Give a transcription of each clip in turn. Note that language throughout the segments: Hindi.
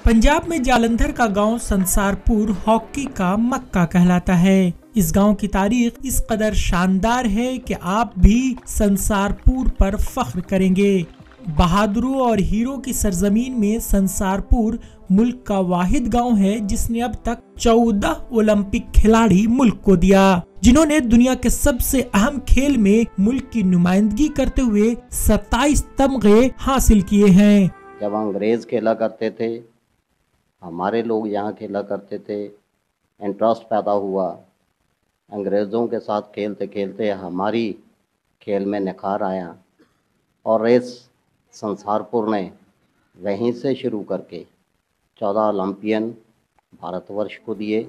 पंजाब में जालंधर का गांव संसारपुर हॉकी का मक्का कहलाता है। इस गांव की तारीख इस कदर शानदार है कि आप भी संसारपुर पर फख्र करेंगे। बहादुरों और हीरो की सरजमीन में संसारपुर मुल्क का वाहिद गांव है जिसने अब तक 14 ओलंपिक खिलाड़ी मुल्क को दिया, जिन्होंने दुनिया के सबसे अहम खेल में मुल्क की नुमाइंदगी करते हुए 27 तमगे हासिल किए हैं। जब अंग्रेज खेला करते थे, हमारे लोग यहाँ खेला करते थे, इंटरेस्ट पैदा हुआ। अंग्रेज़ों के साथ खेलते खेलते हमारी खेल में निखार आया और रेस संसारपुर ने वहीं से शुरू करके 14 ओलंपियन भारतवर्ष को दिए।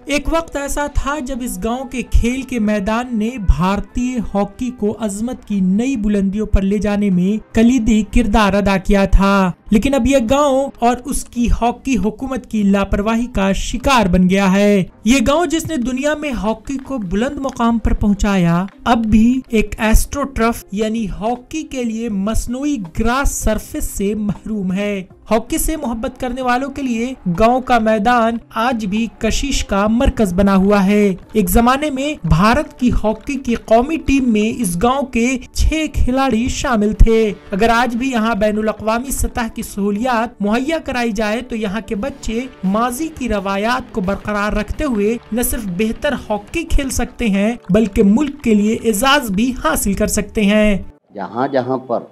एक वक्त ऐसा था जब इस गांव के खेल के मैदान ने भारतीय हॉकी को अजमत की नई बुलंदियों पर ले जाने में कलीदी किरदार अदा किया था, लेकिन अब यह गांव और उसकी हॉकी हुकूमत की लापरवाही का शिकार बन गया है। ये गांव जिसने दुनिया में हॉकी को बुलंद मुकाम पर पहुंचाया, अब भी एक एस्ट्रोटर्फ यानी हॉकी के लिए मसनूई ग्रास सरफेस से महरूम है। हॉकी से मोहब्बत करने वालों के लिए गांव का मैदान आज भी कशिश का मरकज बना हुआ है। एक जमाने में भारत की हॉकी की कौमी टीम में इस गांव के 6 खिलाड़ी शामिल थे। अगर आज भी यहाँ बैनुल अक़वामी सतह की सहूलियात मुहैया कराई जाए तो यहाँ के बच्चे माजी की रवायात को बरकरार रखते हुए न सिर्फ बेहतर हॉकी खेल सकते हैं बल्कि मुल्क के लिए एजाज भी हासिल कर सकते हैं। जहाँ जहाँ पर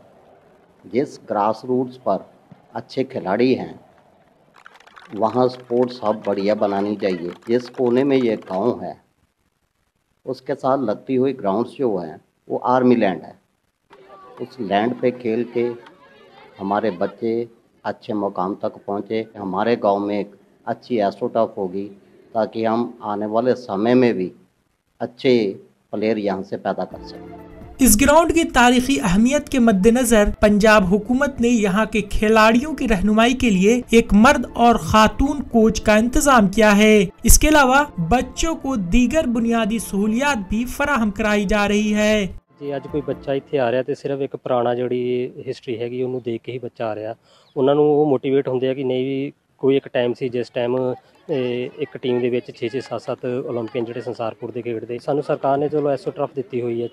जिस ग्रास रूट्स पर अच्छे खिलाड़ी हैं वहाँ स्पोर्ट्स हब बढ़िया बनानी चाहिए। जिस कोने में ये गांव है उसके साथ लगती हुई ग्राउंड्स जो हैं वो आर्मी लैंड है। उस लैंड पे खेल के हमारे बच्चे अच्छे मुकाम तक पहुँचे। हमारे गांव में एक अच्छी एस्ट्रोटर्फ होगी ताकि हम आने वाले समय में भी अच्छे प्लेयर यहाँ से पैदा कर सकें। इस ग्राउंड की तारीखी अहमियत के मद्देनजर पंजाब हुकूमत ने यहाँ के खिलाड़ियों की रहनुमाई के लिए एक मर्द और खातून कोच का इंतजाम किया है। इसके अलावा बच्चों को दीगर बुनियादी सहूलियात भी फराहम कराई जा रही है। जी अज कोई बच्चा इत्थे आ रहा तो सिर्फ एक पुराना जिहड़ी हिस्टरी हैगी उन्होंने देख के ही बच्चा आ रहा, उन्होंने वो मोटिवेट होंदे है कि नहीं भी कोई एक टाइम सी जिस टाइम एक टीम के 6-7 ओलंपियन जिहड़े संसारपुर के खेडदे। सानू सरकार ने चलो एस्ट्रोटर्फ दी हुई है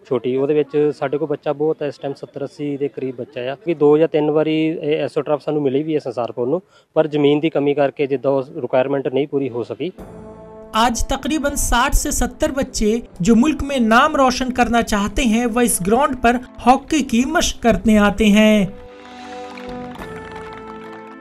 छोटी, वो साढ़े को बच्चा बहुत इस टाइम 70-80 के करीब बच्चा है कि 2 या 3 बारी एस्ट्रोटर्फ सानू मिली भी है संसारपुर नूं, पर जमीन की कमी करके जिद्दां रिक्वायरमेंट नहीं पूरी हो सकी। आज तकरीबन 60 से 70 बच्चे जो मुल्क में नाम रोशन करना चाहते हैं वह इस ग्राउंड पर हॉकी की मशक करने आते हैं।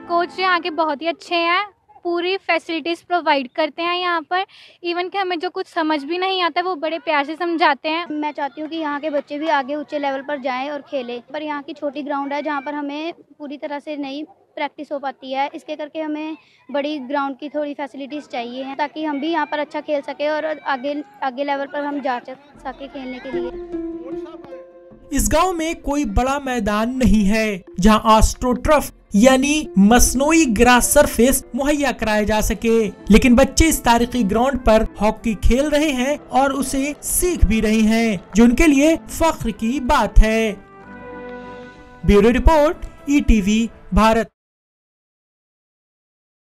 कोच यहाँ के बहुत ही अच्छे हैं, पूरी फैसिलिटीज़ प्रोवाइड करते हैं यहाँ पर। इवन कि हमें जो कुछ समझ भी नहीं आता वो बड़े प्यार से समझाते हैं। मैं चाहती हूँ कि यहाँ के बच्चे भी आगे ऊंचे लेवल पर जाएं और खेलें, पर यहाँ की छोटी ग्राउंड है जहाँ पर हमें पूरी तरह से नहीं प्रैक्टिस हो पाती है। इसके करके हमें बड़ी ग्राउंड की थोड़ी फैसिलिटीज़ चाहिए हैं ताकि हम भी यहाँ पर अच्छा खेल सके और आगे लेवल पर हम जा सके खेलने के लिए। इस गांव में कोई बड़ा मैदान नहीं है जहां एस्ट्रोटर्फ यानी मसनूई ग्रास सरफेस मुहैया कराया जा सके, लेकिन बच्चे इस तारीखी ग्राउंड पर हॉकी खेल रहे हैं और उसे सीख भी रहे हैं, जो उनके लिए फख्र की बात है। Bureau report, ETV Bharat.